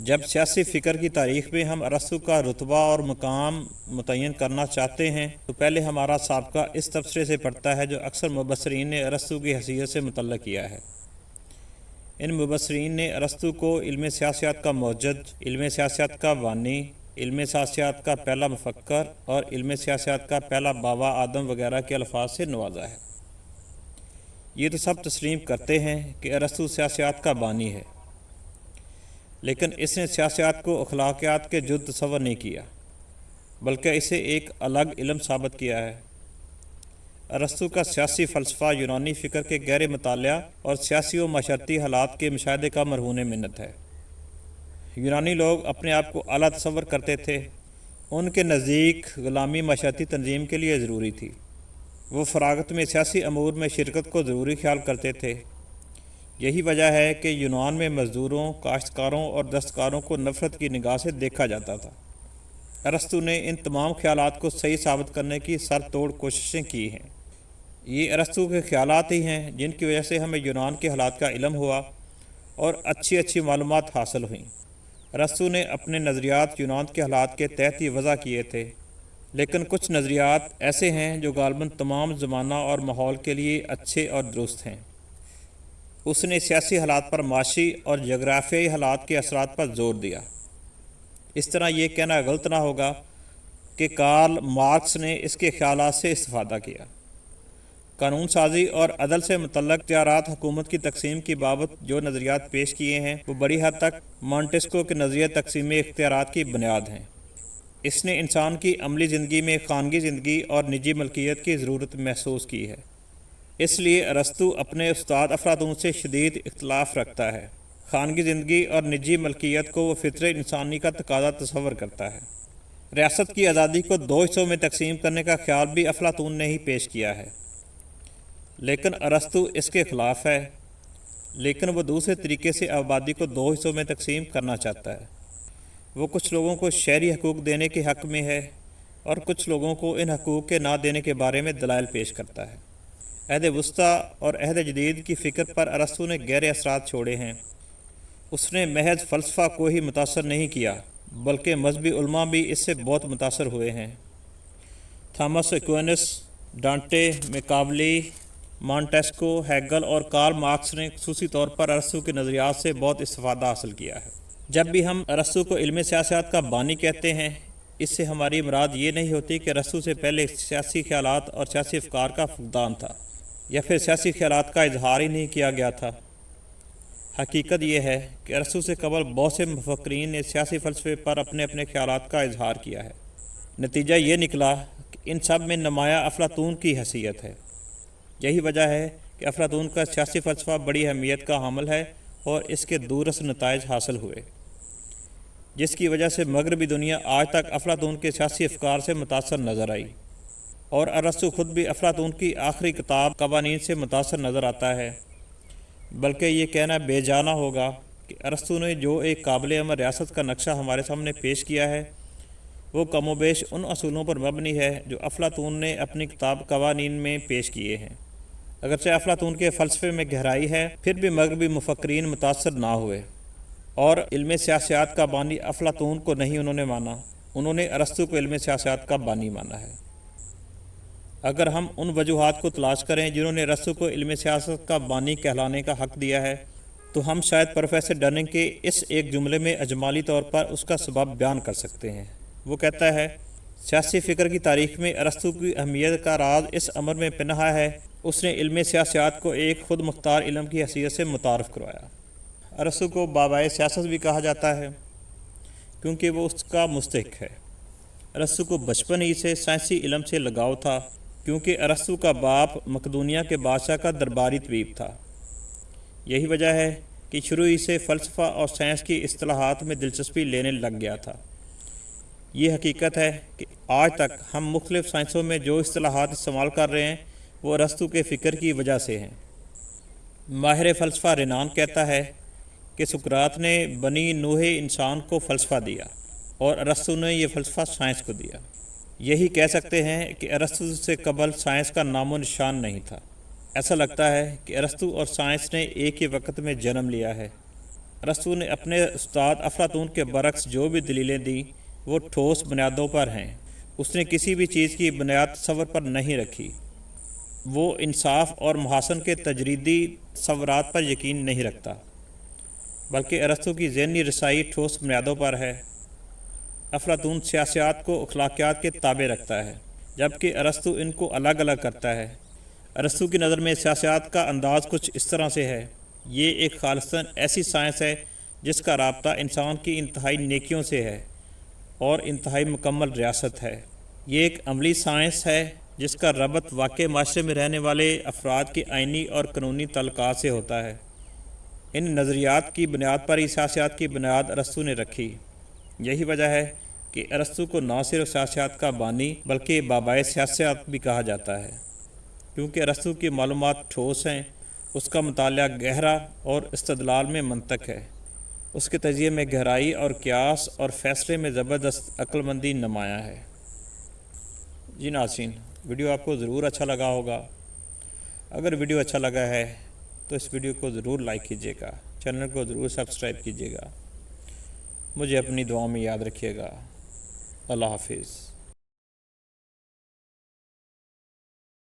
جب سیاسی فکر کی تاریخ میں ہم ارسطو کا رتبہ اور مقام متعین کرنا چاہتے ہیں تو پہلے ہمارا سابقہ اس تبصرے سے پڑتا ہے جو اکثر مبصرین نے ارسطو کی حیثیت سے متعلق کیا ہے۔ ان مبصرین نے ارسطو کو علم سیاسیات کا موجد، علم سیاسیات کا بانی، علم سیاسیات کا پہلا مفکر اور علم سیاسیات کا پہلا بابا آدم وغیرہ کے الفاظ سے نوازا ہے۔ یہ تو سب تسلیم کرتے ہیں کہ ارسطو سیاسیات کا بانی ہے، لیکن اس نے سیاسیات کو اخلاقیات کے جد تصور نہیں کیا، بلکہ اسے ایک الگ علم ثابت کیا ہے۔ ارسطو کا سیاسی فلسفہ یونانی فکر کے گہرے مطالعہ اور سیاسی و معاشرتی حالات کے مشاہدے کا مرہون منت ہے۔ یونانی لوگ اپنے آپ کو اعلیٰ تصور کرتے تھے، ان کے نزدیک غلامی معاشرتی تنظیم کے لیے ضروری تھی۔ وہ فراغت میں سیاسی امور میں شرکت کو ضروری خیال کرتے تھے۔ یہی وجہ ہے کہ یونان میں مزدوروں، کاشتکاروں اور دستکاروں کو نفرت کی نگاہ سے دیکھا جاتا تھا۔ ارسطو نے ان تمام خیالات کو صحیح ثابت کرنے کی سر توڑ کوششیں کی ہیں۔ یہ ارسطو کے خیالات ہی ہیں جن کی وجہ سے ہمیں یونان کے حالات کا علم ہوا اور اچھی معلومات حاصل ہوئیں۔ ارسطو نے اپنے نظریات یونان کے حالات کے تحت ہی وضع کیے تھے، لیکن کچھ نظریات ایسے ہیں جو غالباً تمام زمانہ اور ماحول کے لیے اچھے اور درست ہیں۔ اس نے سیاسی حالات پر معاشی اور جغرافیائی حالات کے اثرات پر زور دیا۔ اس طرح یہ کہنا غلط نہ ہوگا کہ کارل مارکس نے اس کے خیالات سے استفادہ کیا۔ قانون سازی اور عدل سے متعلق اختیارات حکومت کی تقسیم کی بابت جو نظریات پیش کیے ہیں وہ بڑی حد تک مونٹسکیو کے نظریہ تقسیم اختیارات کی بنیاد ہیں۔ اس نے انسان کی عملی زندگی میں خانگی زندگی اور نجی ملکیت کی ضرورت محسوس کی ہے۔ اس لیے ارسطو اپنے استاد افلاطون سے شدید اختلاف رکھتا ہے۔ خانگی زندگی اور نجی ملکیت کو وہ فطرت انسانی کا تقاضا تصور کرتا ہے۔ ریاست کی آزادی کو دو حصوں میں تقسیم کرنے کا خیال بھی افلاطون نے ہی پیش کیا ہے، لیکن ارسطو اس کے خلاف ہے۔ لیکن وہ دوسرے طریقے سے آبادی کو دو حصوں میں تقسیم کرنا چاہتا ہے۔ وہ کچھ لوگوں کو شہری حقوق دینے کے حق میں ہے اور کچھ لوگوں کو ان حقوق کے نہ دینے کے بارے میں دلائل پیش کرتا ہے۔ عہد وسطیٰ اور عہد جدید کی فکر پر ارسطو نے گہرے اثرات چھوڑے ہیں۔ اس نے محض فلسفہ کو ہی متاثر نہیں کیا، بلکہ مذہبی علماء بھی اس سے بہت متاثر ہوئے ہیں۔ تھامس ایکوینس، ڈانٹے، میکاولی، مونٹسکیو، ہیگل اور کارل مارکس نے خصوصی طور پر ارسطو کے نظریات سے بہت استفادہ حاصل کیا ہے۔ جب بھی ہم ارسطو کو علم سیاسیات کا بانی کہتے ہیں، اس سے ہماری مراد یہ نہیں ہوتی کہ ارسطو سے پہلے سیاسی خیالات اور سیاسی افکار کا فقدان تھا، یا پھر سیاسی خیالات کا اظہار ہی نہیں کیا گیا تھا۔ حقیقت یہ ہے کہ ارسطو سے قبل بہت سے مفکرین نے سیاسی فلسفے پر اپنے خیالات کا اظہار کیا ہے۔ نتیجہ یہ نکلا کہ ان سب میں نمایاں افلاطون کی حیثیت ہے۔ یہی وجہ ہے کہ افلاطون کا سیاسی فلسفہ بڑی اہمیت کا حامل ہے اور اس کے دورس نتائج حاصل ہوئے، جس کی وجہ سے مغربی دنیا آج تک افلاطون کے سیاسی افکار سے متاثر نظر آئی، اور ارسطو خود بھی افلاطون کی آخری کتاب قوانین سے متاثر نظر آتا ہے۔ بلکہ یہ کہنا بے جانا ہوگا کہ ارسطو نے جو ایک قابل عمل ریاست کا نقشہ ہمارے سامنے پیش کیا ہے وہ کم و بیش ان اصولوں پر مبنی ہے جو افلاطون نے اپنی کتاب قوانین میں پیش کیے ہیں۔ اگرچہ افلاطون کے فلسفے میں گہرائی ہے، پھر بھی مغربی مفکرین متاثر نہ ہوئے، اور علم سیاسیات کا بانی افلاطون کو نہیں انہوں نے مانا، انہوں نے ارسطو کو علم سیاسیات کا بانی مانا ہے۔ اگر ہم ان وجوہات کو تلاش کریں جنہوں نے ارسطو کو علم سیاست کا بانی کہلانے کا حق دیا ہے، تو ہم شاید پروفیسر ڈننگ کے اس ایک جملے میں اجمالی طور پر اس کا سبب بیان کر سکتے ہیں۔ وہ کہتا ہے، سیاسی فکر کی تاریخ میں ارسطو کی اہمیت کا راز اس امر میں پنہاں ہے، اس نے علم سیاسیات کو ایک خود مختار علم کی حیثیت سے متعارف کروایا۔ ارسطو کو بابائے سیاست بھی کہا جاتا ہے کیونکہ وہ اس کا مستحق ہے۔ ارسطو کو بچپن ہی سے سائنسی علم سے لگاؤ تھا، کیونکہ ارسطو کا باپ مقدونیہ کے بادشاہ کا درباری طبیب تھا۔ یہی وجہ ہے کہ شروع ہی سے فلسفہ اور سائنس کی اصطلاحات میں دلچسپی لینے لگ گیا تھا۔ یہ حقیقت ہے کہ آج تک ہم مختلف سائنسوں میں جو اصطلاحات استعمال کر رہے ہیں وہ ارسطو کے فکر کی وجہ سے ہیں۔ ماہر فلسفہ رینان کہتا ہے کہ سقراط نے بنی نوع انسان کو فلسفہ دیا اور ارسطو نے یہ فلسفہ سائنس کو دیا۔ یہی کہہ سکتے ہیں کہ ارسطو سے قبل سائنس کا نام و نشان نہیں تھا۔ ایسا لگتا ہے کہ ارسطو اور سائنس نے ایک ہی وقت میں جنم لیا ہے۔ ارسطو نے اپنے استاد افلاطون کے برعکس جو بھی دلیلیں دیں وہ ٹھوس بنیادوں پر ہیں۔ اس نے کسی بھی چیز کی بنیاد تصور پر نہیں رکھی۔ وہ انصاف اور محاسن کے تجریدی تصورات پر یقین نہیں رکھتا، بلکہ ارسطو کی ذہنی رسائی ٹھوس بنیادوں پر ہے۔ افلاطون سیاسیات کو اخلاقیات کے تابع رکھتا ہے، جبکہ ارسطو ان کو الگ الگ کرتا ہے۔ ارسطو کی نظر میں سیاسیات کا انداز کچھ اس طرح سے ہے: یہ ایک خالصاً ایسی سائنس ہے جس کا رابطہ انسان کی انتہائی نیکیوں سے ہے اور انتہائی مکمل ریاست ہے۔ یہ ایک عملی سائنس ہے جس کا ربط واقع معاشرے میں رہنے والے افراد کی آئینی اور قانونی تعلقات سے ہوتا ہے۔ ان نظریات کی بنیاد پر ہی سیاسیات کی بنیاد ارسطو نے رکھی۔ یہی وجہ ہے کہ ارسطو کو نہ صرف سیاسیات کا بانی بلکہ بابائے سیاسیات بھی کہا جاتا ہے، کیونکہ ارسطو کی معلومات ٹھوس ہیں، اس کا مطالعہ گہرا اور استدلال میں منطق ہے، اس کے تجزیے میں گہرائی اور قیاس اور فیصلے میں زبردست عقل مندی نمایاں ہے۔ جی ناظرین، ویڈیو آپ کو ضرور اچھا لگا ہوگا۔ اگر ویڈیو اچھا لگا ہے تو اس ویڈیو کو ضرور لائک کیجیے گا، چینل کو ضرور سبسکرائب کیجیے گا، مجھے اپنی دعاؤں میں یاد رکھیے گا۔ اللہ حافظ۔